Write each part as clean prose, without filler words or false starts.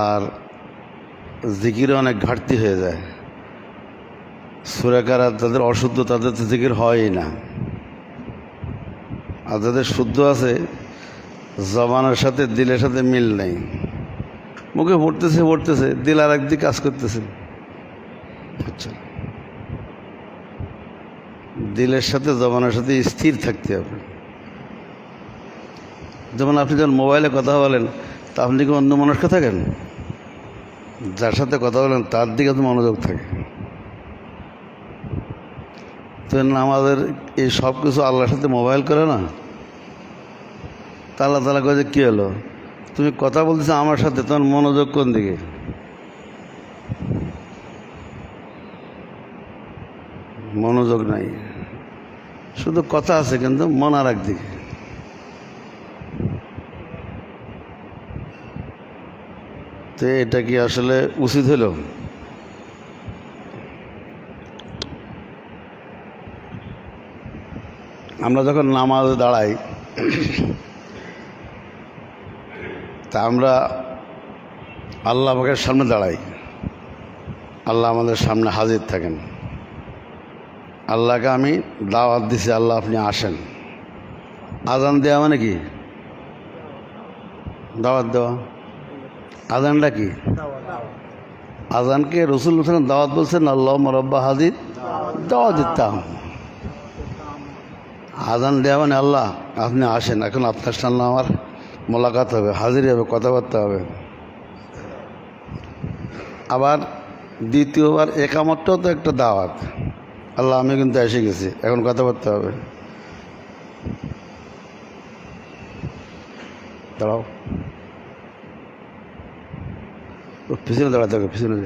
আর জিকিরে অনেক ঘাটতি হয়ে যায়। সুরাকারা তাদের অশুদ্ধ, তাদের তো জিকির হয়ই না। আর যাদের শুদ্ধ আছে, জবানের সাথে দিলের সাথে মিল নেই। মুখে পড়তেছে, দিল আর একদিকে কাজ করতেছে। আচ্ছা, দিলের সাথে জবানের সাথে স্থির থাকতে হবে। যেমন আপনি যখন মোবাইলে কথা বলেন, তা আপনি কি অন্য মানুষকে থাকেন? যার সাথে কথা বলেন তার দিকে তো মনোযোগ থাকে। তো আমাদের এই সব কিছু আল্লাহর সাথে মোবাইল করে না। তা আল্লাহ তাআলা কয় যে, কী হলো, তুমি কথা বলতেছো আমার সাথে, তোমার মনোযোগ কোন দিকে? মনোযোগ নাই, শুধু কথা আছে কিন্তু মন আর একদিকে। তো এটা কি আসলে উচিত হলো? আমরা যখন নামাজে দাঁড়াই, তা আমরা আল্লাহ পাকের সামনে দাঁড়াই। আল্লাহ আমাদের সামনে হাজির থাকেন। আল্লাহকে আমি দাওয়াত দিছি, আল্লাহ আপনি আসেন। আজান দেওয়া মানে কি? দাওয়াত দেওয়া। আজানটা কি? আজানকে রসুল দাওয়াত বলছেন, আল্লাহ রব্বা হাজির দাওয়াত দিতাম। আজান দেওয়া মানে আল্লাহ আপনি আসেন, এখন আপনার সামনে আমার মোলাকাত হবে, হাজির হবে, কথাবার্তা হবে। আবার দ্বিতীয়বার একামতটাও তো একটা দাওয়াত, আল্লাহ আমি কিন্তু এসে গেছি, এখন কথাবার্তা হবে। দাঁড়াও, পিছনে দাঁড়াতে হবে, পিছনে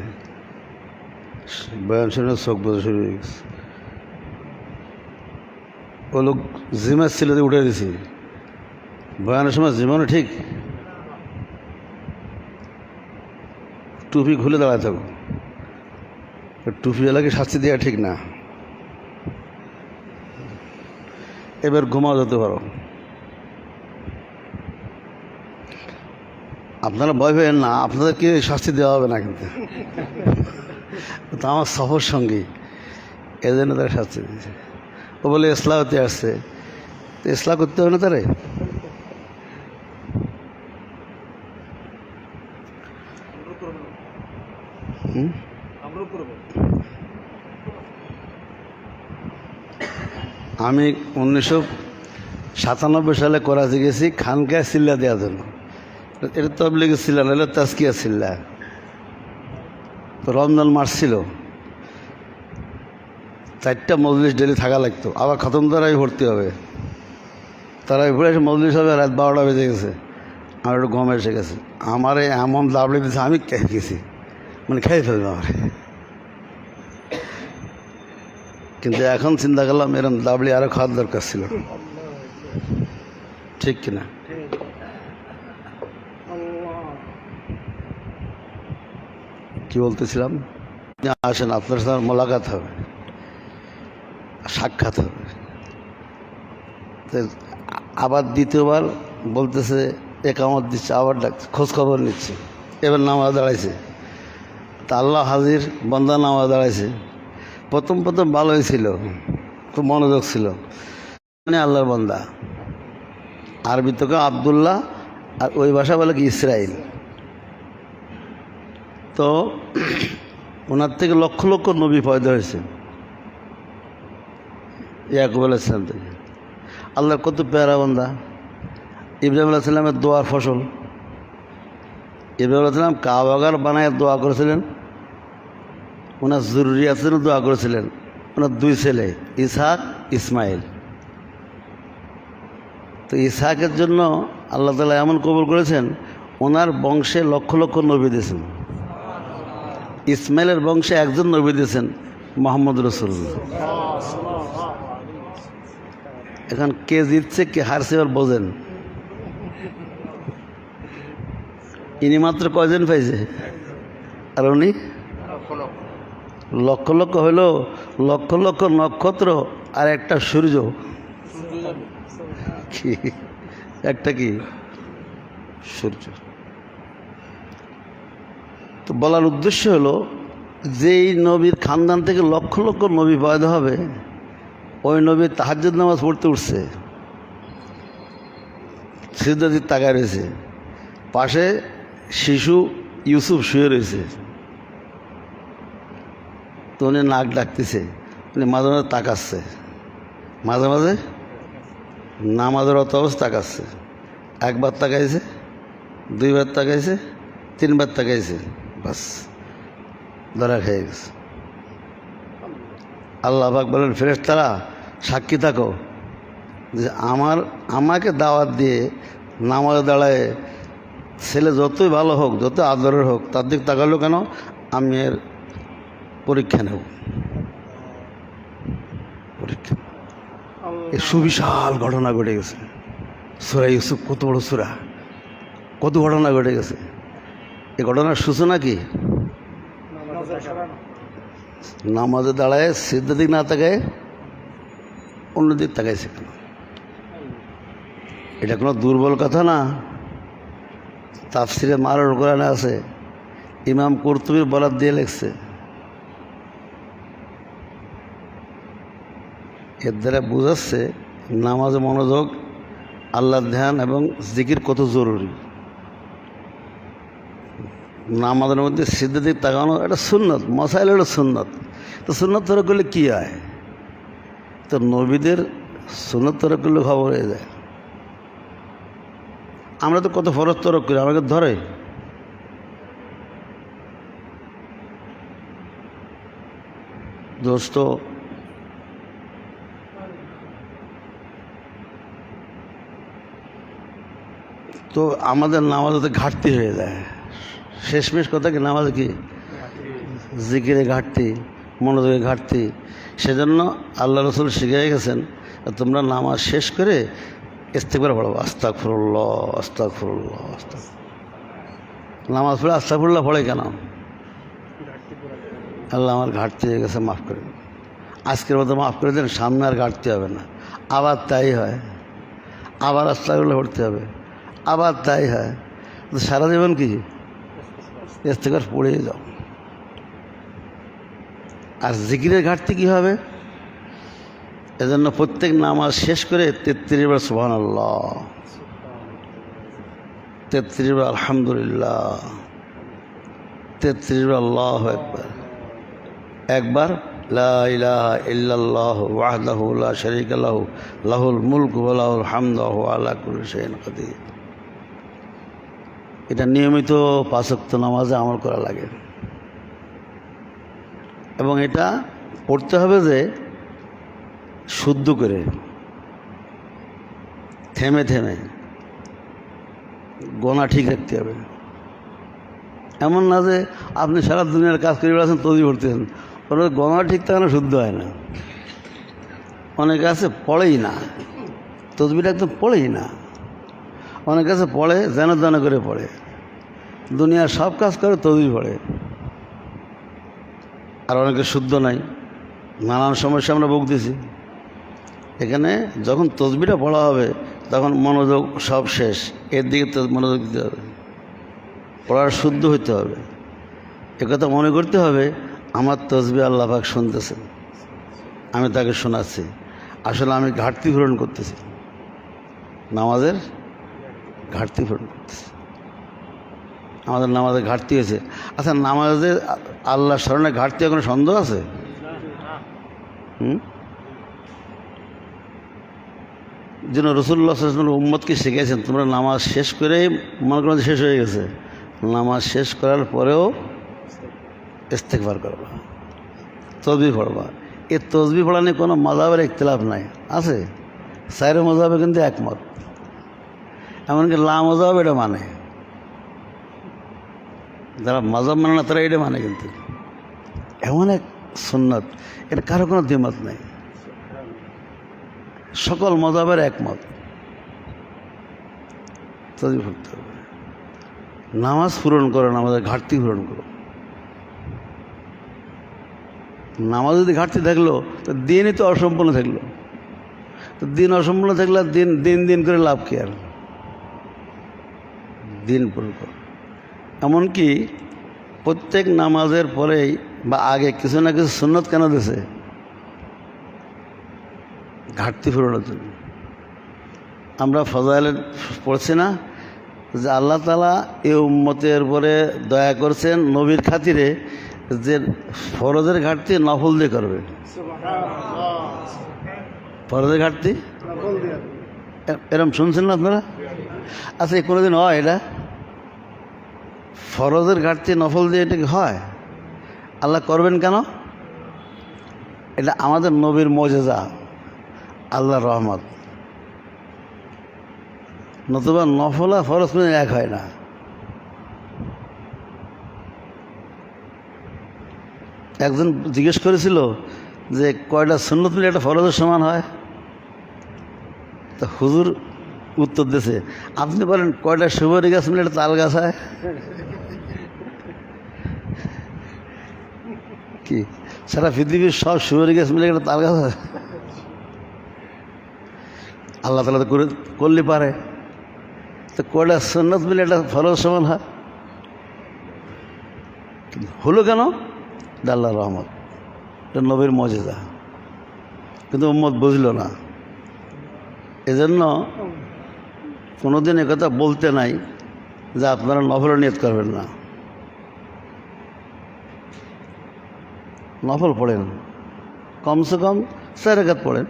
বয়ান শুনে চোখ বোঝা শুরু হয়ে গেছে। ও লোক জিমার ছিল, উঠে দিছি। বয়ানের সময় জীবনে ঠিক টুপি খুলে দাঁড়াতে থাকো। টুপিওয়ালাকে শাস্তি দেওয়া ঠিক না। এবার ঘুমাও যেতে পারো। আপনারা ভয় পেয়েন না, আপনাদেরকে শাস্তি দেওয়া হবে না, কিন্তু তো আমার সফর সঙ্গী, এই জন্য তারা শাস্তি দিয়েছে। ও বলে ইসলাম হতে আসছে, তো ইসলাম করতে হবে না তারে? আমি 1997 সালে করাচি গেছি খানকায় সিল্লা দেওয়ার জন্য। এটা তবলিগের সিল্লা না, এটা তাজকিয়া সিল্লা। তো রমজান মাস ছিল, 4টা মজলিস ডেলি থাকা লাগতো। আবার খতম তারাই ভর্তি হবে, তারাই ঘুরে এসে মজলিস হবে, রাত 12টা বেজে গেছে। আমার একটু ঘুম এসে গেছে। আমারে এমন দাবড়ে দিয়েছে, আমি খেয়ে গেছি, মানে খেয়ে ফেলবে আমার। কিন্তু এখন চিন্তা করলাম এরকম দাবড়ি আরও খাওয়ার দরকার ছিল, ঠিক কিনা? কি বলতেছিলাম? আসেন, আপনার সাথে মোলাকাত হবে, সাক্ষাৎ হবে। আবার দ্বিতীয়বার বলতেছে, একামত দিচ্ছে, আবার ডাকছে, খোঁজখবর নিচ্ছে। এবার নামাজ দাঁড়াইছে, তা আল্লাহ হাজির, বন্দা নামাজ দাঁড়াইছে। প্রথম ভালোই ছিল, খুব মনোযোগ ছিল, মানে আল্লাহর বন্দা। আরবি তোকে আবদুল্লাহ, আর ওই ভাষা বলে কি ইসরাইল। তো ওনার থেকে লক্ষ লক্ষ নবী পয়দা হয়েছে, ইয়াকুব আলাইহিস সালাম থেকে। আল্লাহর কত প্যারা বন্দা। ইব্রাহিম আলাইহিস সালামের দোয়ার ফসল। ইব্রাহিম আলাইহিস সালাম কাবাগার বানায় দোয়া করেছিলেন, ওনার জরুরিয়াতের জন্য দোয়া করেছিলেন। ওনার 2 ছেলে, ইসহাক, ইসমাইল। তো ইসহাকের জন্য আল্লাহ তাআলা এমন কবুল করেছেন, ওনার বংশে লক্ষ লক্ষ নবী দিয়েছেন। ইসমাইলের বংশে একজন নবী দিয়েছেন, মুহাম্মদ রাসূলুল্লাহ। এখন কে জিতছে কে হারছে এবার বোঝেন। ইনি মাত্র কয়জন পাইছে, আর উনি লক্ষ লক্ষ হইল, লক্ষ লক্ষ নক্ষত্র আর একটা সূর্য। কি একটা কি সূর্য। তো বলার উদ্দেশ্য হলো, যেই নবীর খানদান থেকে লক্ষ লক্ষ নবী পয়দা হবে, ওই নবীর তাহাজ্জুদ নামাজ পড়তে উঠছে, সিজদাতে তাকায় রয়েছে, পাশে শিশু ইউসুফ শুয়ে রয়েছে, তো উনি নাক ডাকতেছে, উনি মাঝে মাঝে তাকাচ্ছে, মাঝে মাঝে নামাজের অত অবস্থা তাকাচ্ছে, একবার তাকাইছে, দুইবার তাকাইছে, তিনবার তাকাইছে, বাস ধরা খেয়ে গেছে। আল্লাহ পাক বলেন, ফেরেশতারা সাক্ষী থাকো যে আমাকে দাওয়াত দিয়ে নামাজে দাঁড়ায় ছেলে যতই ভালো হোক, যত আদরের হোক, তার দিক তাকালো কেন? আমি এর পরীক্ষা নেব, পরীক্ষা। এই সুবিশাল ঘটনা ঘটে গেছে। সূরা ইউসুফ কত বড় সূরা, কত ঘটনা ঘটে গেছে। এই ঘটনার সূচনা কি? নামাজে দাঁড়ায় সিদ্ধ দিক না তাকায় অন্যদিক তাকাইছে কেন? এটা কোনো দুর্বল কথা না। তাফসিরে মারুল কোরআনে আছে, ইমাম কুরতুবীর বরাত দিয়ে লেখছে। এর দ্বারা বোঝাচ্ছে নামাজে মনোযোগ, আল্লাহর ধ্যান এবং জিকির কত জরুরি। নামাজের মধ্যে সিদ্ধ দিক তাকানো এটা সুন্নত, মশাইল হলো সুন্নত। তো সুন্নত তরক করলে কী হয়? তো নবীদের সুন্নত তরক করলে খবর হয়ে যায়। আমরা তো কত ফরজ তরক করি, আমাকে ধরে। দোস্ত, তো আমাদের নামাজে ঘাটতি হয়ে যায়। শেষমেশ কথা কি, নামাজে কি জিকিরে ঘাটতি, মনোযোগে ঘাটতি। সেজন্য আল্লাহ রসুল শিখিয়ে গেছেন, তোমরা নামাজ শেষ করে ইস্তিগফার পড়ো, আস্তাগফিরুল্লাহ আস্তাগফিরুল্লাহ আস্তাগফিরুল্লাহ। নামাজ পড়ে আস্তাগফিরুল্লাহ পড়ে কেন? আল্লাহ আমার ঘাটতি হয়ে গেছে, মাফ করে দেন, আজকের মতো মাফ করে দেন, সামনে আর ঘাটতি হবে না। আবার তাই হয়, আবার আস্তাগফিরুল্লাহ পড়তে হবে, আবার তাই হয়। সারা জীবন কি ইস্তিগফার পড়েই যাও। আর জিকিরের ঘাটতি কী হবে? এজন্য প্রত্যেক নামাজ শেষ করে 33 বার সুবহানাল্লাহ, 33 বার আলহামদুলিল্লাহ, 33 বার আল্লাহু আকবার, একবার লা ইলাহা ইল্লাল্লাহু ওয়াহদাহু লা শারীকা লাহু লাহুল মুলকু ওয়া লাহুল হামদু ওয়া হুয়া আলা কুল্লি শাইইন কাদির। এটা নিয়মিত 5 ওয়াক্ত নামাজে আমল করা লাগে। এবং এটা পড়তে হবে যে শুদ্ধ করে, থেমে থেমে, গোনা ঠিক রাখতে হবে। এমন না যে আপনি সারা দুনিয়ার কাজ করে বেড়াচ্ছেন, তৈরি করতেছেন, ওরা গোনা ঠিক থাকে না, শুদ্ধ হয় না। অনেকে আছে পড়েই না, তসবিহটা একদম পড়েই না। অনেকে আছে পড়ে যেন যেন করে পড়ে, দুনিয়ার সব কাজ করে, তসবিহ পড়ে। আর অনেকে শুদ্ধ নাই, নানান সমস্যা আমরা ভুগতেছি। এখানে যখন তসবিহটা পড়া হবে তখন মনোযোগ সব শেষ, এর দিকে মনোযোগ দিতে হবে, পড়ার শুদ্ধ হইতে হবে। একথা মনে করতে হবে, আমার তসবিহ আল্লাহ পাক শুনতেছেন, আমি তাকে শোনাচ্ছি। আসলে আমি ঘাটতি পূরণ করতেছি, নামাজের ঘাটতি পূরণ করতেছি। আমাদের নামাজের ঘাটতি হয়েছে। আচ্ছা, নামাজের আল্লাহ স্মরণে ঘাটতি কোনো সন্দেহ আছে? যেন রাসূলুল্লাহ সাল্লাল্লাহু আলাইহি ওয়াসাল্লাম উম্মতকে শিখিয়েছেন, তোমরা নামাজ শেষ করেই মনে করো শেষ হয়ে গেছে, নামাজ শেষ করার পরেও ইস্তিগফার করবা, তসবিহ পড়বা। এই তসবিহ পড়া নিয়ে কোনো মাযহাবের ইখতিলাফ নাই, আছে 4 মাযহাবে কিন্তু একমত। এমনকি লা মাযহাব এটা মানে, যারা মাযহাব মানে না তারা এটা মানে। কিন্তু এমন এক সুন্নাত, এটা কারো কোনো দ্বিমত নাই, সকল মাযহাবের একমত। তসবিহ পড়তে হবে, নামাজ পূরণ করো, নামাজের ঘাটতি পূরণ করো। নামাজ যদি ঘাটতি থাকলো তো দিনই তো অসম্পূর্ণ থাকলো। তো দিন অসম্পূর্ণ থাকলে দিন দিন দিন করে লাভ কি? আর দিন পূরণ করো। এমনকি প্রত্যেক নামাজের পরেই বা আগে কিছু না কিছু সুন্নত কেন দিয়েছে? ঘাটতি পূরণের জন্য। আমরা ফজাইলে পড়ছি না যে আল্লাহ তাআলা এই উম্মতের উপরে দয়া করছেন নবীর খাতিরে যে ফরজের ঘাটতি নফল দিয়ে করবে। ফরজের ঘাটতি এরম শুনছেন না আপনারা? আচ্ছা, কোনোদিন হয় এটা? ফরজের ঘাটতি নফল দিয়ে এটা হয়? আল্লাহ করবেন কেন? এটা আমাদের নবীর মজেজা, আল্লাহর রহমত। নতুবা নফল আর ফরজ কোনো এক হয় না। একজন জিজ্ঞেস করেছিল যে কয়টা সুন্নত মিলে একটা ফরজের সমান হয়? তা হুজুর উত্তর দিয়েছে, আপনি বলেন কয়টা সুপারি গাছ মিলে একটা তাল গাছ হয়? কি সারা পৃথিবীর সব সুপারি গাছ মিলে একটা তাল গাছ হয়? আল্লাহ তাআলা তো করলে পারে। তো কয়টা সুন্নত মিলে একটা ফরজ সমান হয়? হলো কেন? আল্লাহর রহমত, এটা নবীর মজেজা। কিন্তু উম্মত বুঝল না। এজন্য কোনোদিন একথা বলতে নাই যে আপনারা নফল নিয়ত করবেন না। নফল পড়েন, কমসে কম 4 রাকাত পড়েন,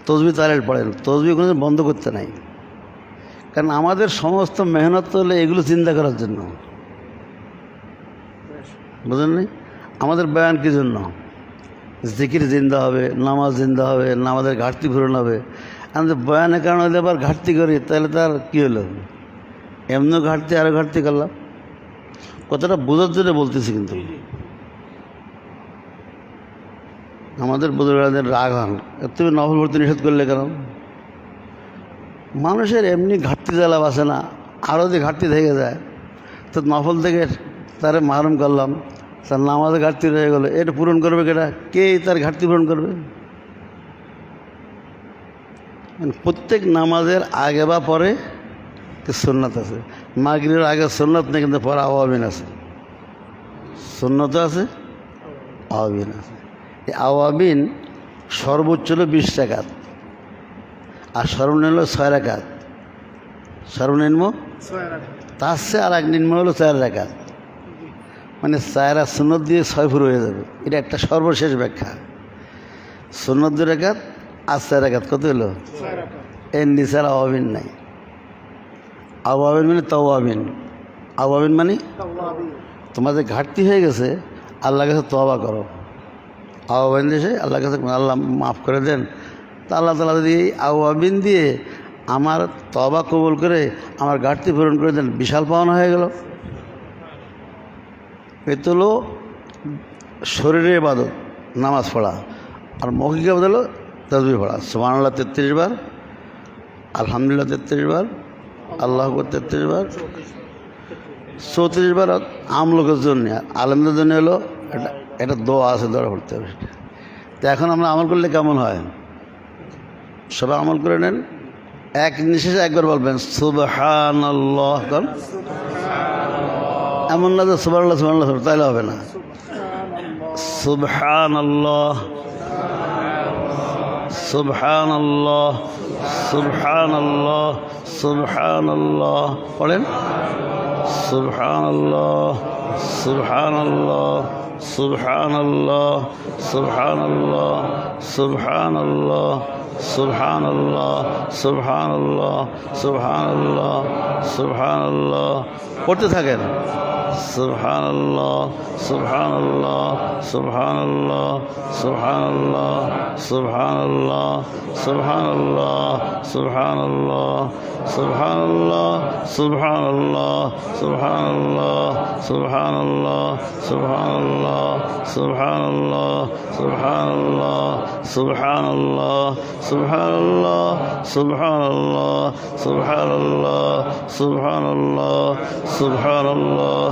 তসবিহ তাহলিল পড়েন। তসবিহ কোনোদিন বন্ধ করতে নাই, কারণ আমাদের সমস্ত মেহনত হলে এগুলো চিন্তা করার জন্য, বুঝলেন নি? আমাদের বয়ান কী জন্য? জিকির জিন্দা হবে, নামাজ জিন্দা হবে, নামাজের ঘাটতি পূরণ হবে। আমাদের বয়ানের কারণে যদি আবার ঘাটতি করি তাহলে তার কী হলো? এমনিও ঘাটতি, আরও ঘাটতি করলাম। কথাটা বোঝার জন্য বলতেছি। কিন্তু আমাদের বুজুর্গদের রাগ হন, তুমি নফল পড়তে নিষেধ করলে কেন? মানুষের এমনি ঘাটতি জ্বালা বাসে না, আরও যদি ঘাটতি থেকে যায় তো নফল থেকে তারে মাহরুম করলাম, তার নামাজে ঘাটতি রয়ে গেলো, এটা পূরণ করবে কেটা? কে তার ঘাটতি পূরণ করবে? প্রত্যেক নামাজের আগে বা পরে সুন্নাত আছে। মাগরিবের আগে সুন্নাত নেই, কিন্তু পরে আওয়াবিন আছে। সুন্নত আছে, আওয়াবিন আছে। এই আওয়াবিন সর্বোচ্চ হলো 20 রাকাত, আর সর্বনিম্ন হলো 6 রাকাত। সর্বনিম্ন 6 রাকাত, তার চেয়ে আর এক নিম্ন হলো 4 রাকাত। মানে 4 আর সুন্নত দিয়ে 6 পুরো হয়ে যাবে। এটা একটা সর্বশেষ ব্যাখ্যা। সুন্নত 2 রাকাত আর 4 রাকাত, কত হলো? 6 রাকাত। এর নিচে আর আওয়াবিন নাই। আওয়াবিন মানে তাওয়াবিন। আওয়াবিন মানে তোমাদের ঘাটতি হয়ে গেছে, আল্লাহর কাছে তওবা করো। আওয়াবিন দেশে আল্লাহর কাছে আল্লাহ মাফ করে দেন। তা আল্লাহ তাআলা যদি এই আওয়াবিন দিয়ে আমার তওবা কবুল করে আমার ঘাটতি পূরণ করে দেন, বিশাল পাওনা হয়ে গেল। এ তো হলো শরীরের ইবাদত, নামাজ পড়া। আর মৌখিক ইবাদত হলো তাসবিহ পড়া। সুবহানাল্লাহ 33 বার, আলহামদুলিল্লাহ 33 বার, আল্লাহু আকবার 33 বার, 34 বার আমলোকের জন্য। আলেমদের জন্য হলো এটা দোয়া আছে, দোয়া পড়তে হবে। তো এখন আমরা আমল করলে কেমন হয়? সবাই আমল করে নেন, এক নিঃশ্বাসে একবার বলবেন সুবহানাল্লাহ। এমন না যে সুবহানাল্লাহ সুবহানাল্লাহ, তাইলে হবে না। সুবহানাল্লাহ, সুবহানাল্লাহ, সুবহানাল্লাহ, সুবহানাল্লাহ পড়েন। সুবহানাল্লাহ, সুবহানাল্লাহ, সুবহানাল্লাহ, সুবহানাল্লাহ, সুবহানাল্লাহ, সুবহানাল্লাহ, সুবহানাল্লাহ, সুবহানাল্লাহ, সুবহানাল্লাহ পড়তে থাকেন। সুবহানাল্লাহ, সুবহানাল্লাহ, সুবহানাল্লাহ, সুবহানাল্লাহ, সুবহানাল্লাহ, সুবহানাল্লাহ, সুবহানাল্লাহ, সুবহানাল্লাহ, সুবহানাল্লাহ, সুবহানাল্লাহ, সুবহানাল্লাহ, সুবহানাল্লাহ, সুবহানাল্লাহ, সুবহানাল্লাহ, সুবহানাল্লাহ, সুবহানাল্লাহ, সুবহানাল্লাহ, সুবহানাল্লাহ, সুবহানাল্লাহ, সুবহানাল্লাহ।